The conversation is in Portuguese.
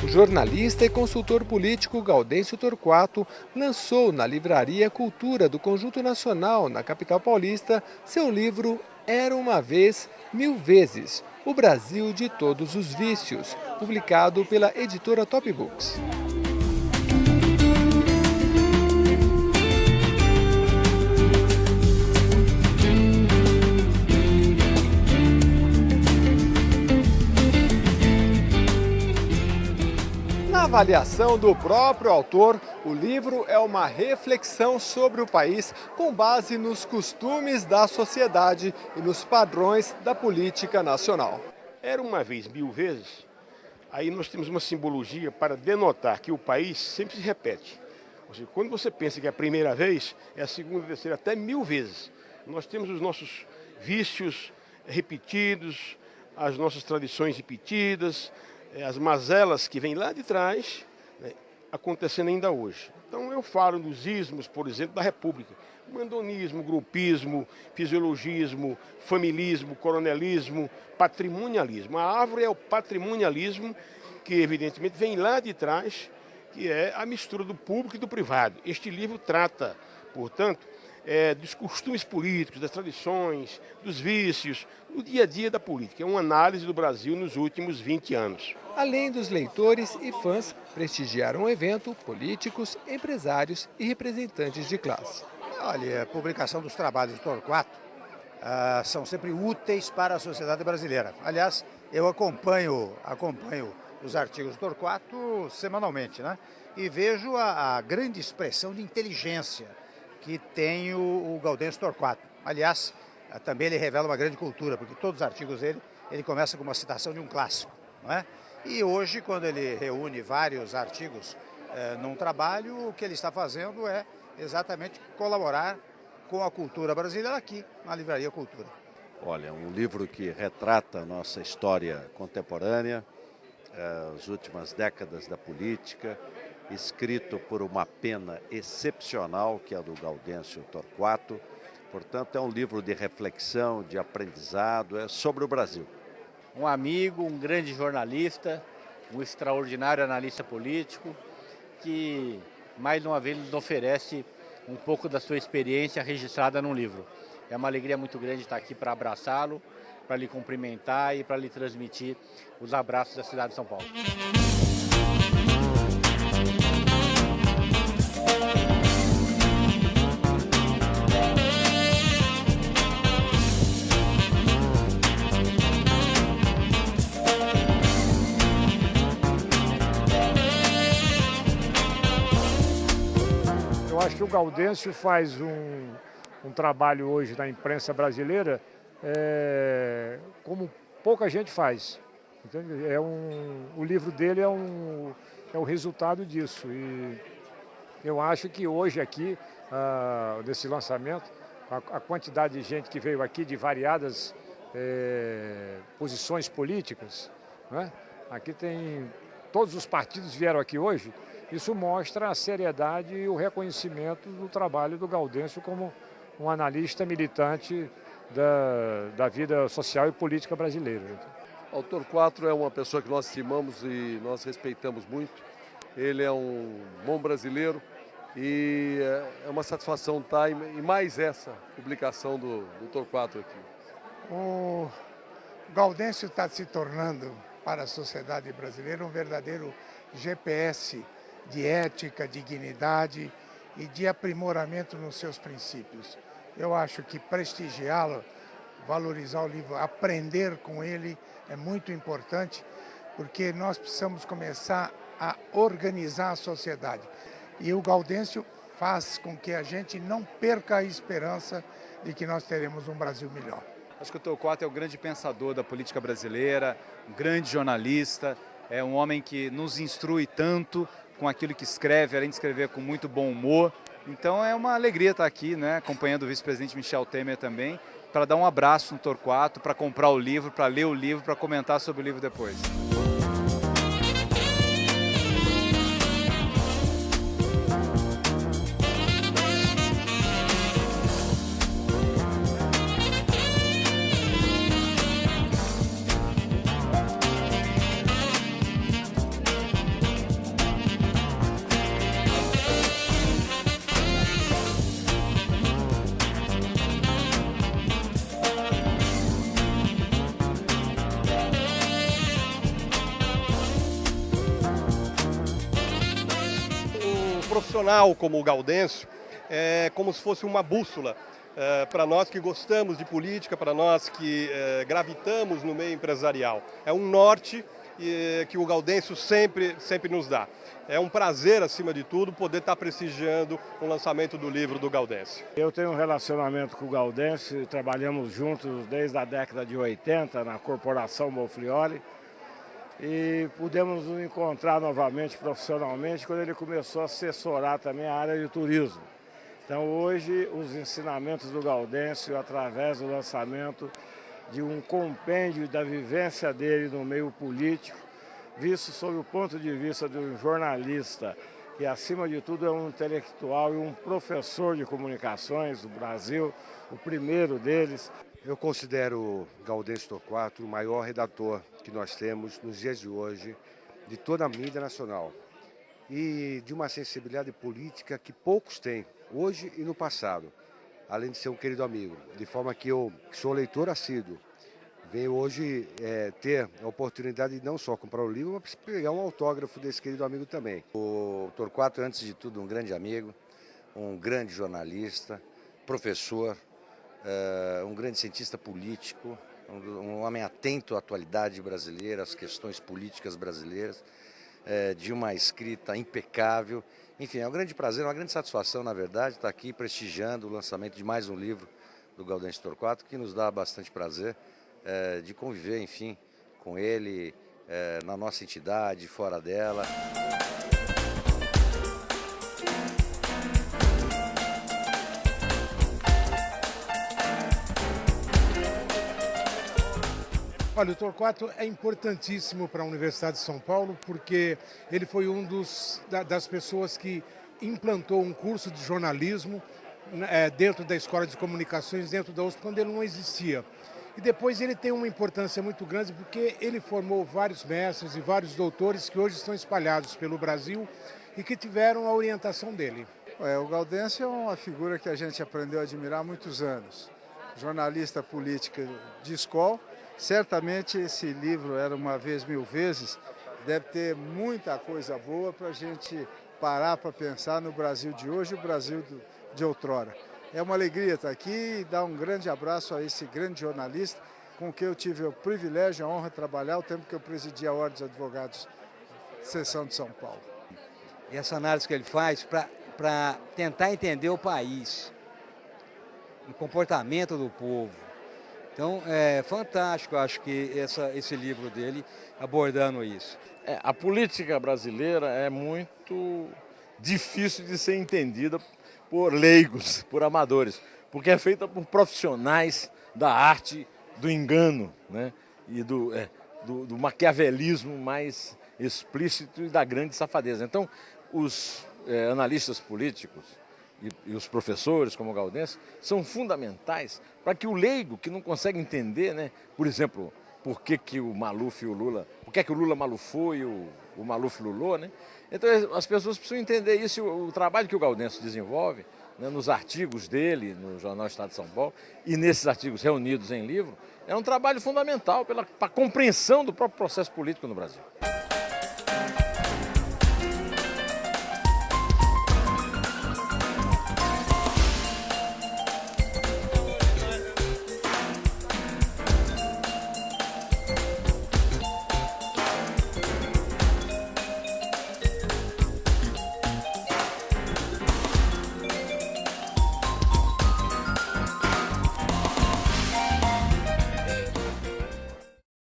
jornalista e consultor político Gaudêncio Torquato lançou na Livraria Cultura do Conjunto Nacional, na capital paulista, seu livro Era uma Vez, Mil Vezes, o Brasil de Todos os Vícios, publicado pela editora Top Books. Na avaliação do próprio autor, o livro é uma reflexão sobre o país com base nos costumes da sociedade e nos padrões da política nacional. Era uma vez, mil vezes, aí nós temos uma simbologia para denotar que o país sempre se repete. Ou seja, quando você pensa que é a primeira vez, é a segunda, terceira, até 1000 vezes. Nós temos os nossos vícios repetidos, as nossas tradições repetidas, as mazelas que vêm lá de trás, né, acontecendo ainda hoje. Então eu falo dos ismos, por exemplo, da República. Mandonismo, grupismo, fisiologismo, familismo, coronelismo, patrimonialismo. A árvore é o patrimonialismo que evidentemente vem lá de trás, que é a mistura do público e do privado. Este livro trata, portanto, dos costumes políticos, das tradições, dos vícios, do dia a dia da política. É uma análise do Brasil nos últimos 20 anos. Além dos leitores e fãs, prestigiaram o evento políticos, empresários e representantes de classe. Olha, a publicação dos trabalhos do Torquato são sempre úteis para a sociedade brasileira. Aliás, eu acompanho os artigos do Torquato semanalmente, né? E vejo a grande expressão de inteligência que tem o Gaudêncio Torquato. Aliás, também ele revela uma grande cultura, porque todos os artigos dele, ele começa com uma citação de um clássico, não é? E hoje, quando ele reúne vários artigos num trabalho, o que ele está fazendo é exatamente colaborar com a cultura brasileira aqui na Livraria Cultura. Olha, um livro que retrata a nossa história contemporânea, as últimas décadas da política, escrito por uma pena excepcional, que é a do Gaudêncio Torquato. Portanto, é um livro de reflexão, de aprendizado, é sobre o Brasil. Um amigo, um grande jornalista, um extraordinário analista político, que mais uma vez nos oferece um pouco da sua experiência registrada num livro. É uma alegria muito grande estar aqui para abraçá-lo, para lhe cumprimentar e para lhe transmitir os abraços da cidade de São Paulo. Eu acho que o Gaudêncio faz um trabalho hoje na imprensa brasileira como pouca gente faz. Entende? O livro dele é o resultado disso. E eu acho que hoje aqui, nesse lançamento, a quantidade de gente que veio aqui de variadas posições políticas, né? Aqui tem todos os partidos vieram aqui hoje. Isso mostra a seriedade e o reconhecimento do trabalho do Gaudêncio como um analista militante da vida social e política brasileira. O Torquato é uma pessoa que nós estimamos e nós respeitamos muito. Ele é um bom brasileiro e é uma satisfação estar em mais essa publicação do Torquato aqui. O Gaudêncio está se tornando, para a sociedade brasileira, um verdadeiro GPS de ética, dignidade e de aprimoramento nos seus princípios. Eu acho que prestigiá-lo, valorizar o livro, aprender com ele é muito importante, porque nós precisamos começar a organizar a sociedade. E o Gaudêncio faz com que a gente não perca a esperança de que nós teremos um Brasil melhor. Acho que o Torquato é o grande pensador da política brasileira, um grande jornalista, é um homem que nos instrui tanto com aquilo que escreve, além de escrever com muito bom humor. Então é uma alegria estar aqui, né, acompanhando o vice-presidente Michel Temer também, para dar um abraço no Torquato, para comprar o livro, para ler o livro, para comentar sobre o livro depois. profissional como o Gaudêncio é como se fosse uma bússola para nós que gostamos de política, para nós que gravitamos no meio empresarial. É um norte que o Gaudêncio sempre nos dá. É um prazer, acima de tudo, poder estar prestigiando o lançamento do livro do Gaudêncio. Eu tenho um relacionamento com o Gaudêncio, trabalhamos juntos desde a década de 80 na Corporação Bonfiglioli e pudemos nos encontrar novamente profissionalmente quando ele começou a assessorar também a área de turismo. Então hoje os ensinamentos do Gaudêncio, através do lançamento de um compêndio da vivência dele no meio político, visto sob o ponto de vista de um jornalista que, acima de tudo, é um intelectual e um professor de comunicações do Brasil, o primeiro deles. Eu considero Gaudêncio Torquato o maior redator que nós temos nos dias de hoje, de toda a mídia nacional, e de uma sensibilidade política que poucos têm, hoje e no passado, além de ser um querido amigo, de forma que eu, que sou leitor assíduo, venho hoje ter a oportunidade de não só comprar o livro, mas pegar um autógrafo desse querido amigo também. O Torquato, antes de tudo, um grande amigo, um grande jornalista, professor, um grande cientista político, um homem atento à atualidade brasileira, às questões políticas brasileiras, de uma escrita impecável. Enfim, é um grande prazer, uma grande satisfação, na verdade, estar aqui prestigiando o lançamento de mais um livro do Gaudêncio Torquato, que nos dá bastante prazer de conviver, enfim, com ele, na nossa entidade, fora dela. Olha, o Torquato é importantíssimo para a Universidade de São Paulo porque ele foi das pessoas que implantou um curso de jornalismo dentro da Escola de Comunicações, dentro da USP, quando ele não existia. E depois ele tem uma importância muito grande porque ele formou vários mestres e vários doutores que hoje estão espalhados pelo Brasil e que tiveram a orientação dele. O Gaudêncio é uma figura que a gente aprendeu a admirar há muitos anos. Jornalista política de escola. Certamente esse livro, Era Uma Vez, Mil Vezes, deve ter muita coisa boa para a gente parar para pensar no Brasil de hoje e o Brasil de outrora. É uma alegria estar aqui e dar um grande abraço a esse grande jornalista com quem eu tive o privilégio, a honra de trabalhar o tempo que eu presidi a Ordem dos Advogados Seção de São Paulo. E essa análise que ele faz para tentar entender o país, o comportamento do povo. Então, é fantástico, acho que esse livro dele abordando isso. A política brasileira é muito difícil de ser entendida por leigos, por amadores, porque é feita por profissionais da arte do engano, né? E do maquiavelismo mais explícito e da grande safadeza. Então, os analistas políticos e os professores, como o Gaudêncio, são fundamentais para que o leigo, que não consegue entender, né, por exemplo, por que o Maluf e o Lula, por que o Lula malufou e o Maluf lulou, né? Então as pessoas precisam entender isso, o trabalho que o Gaudêncio desenvolve, né, nos artigos dele, no Jornal Estado de São Paulo, e nesses artigos reunidos em livro, é um trabalho fundamental para a compreensão do próprio processo político no Brasil.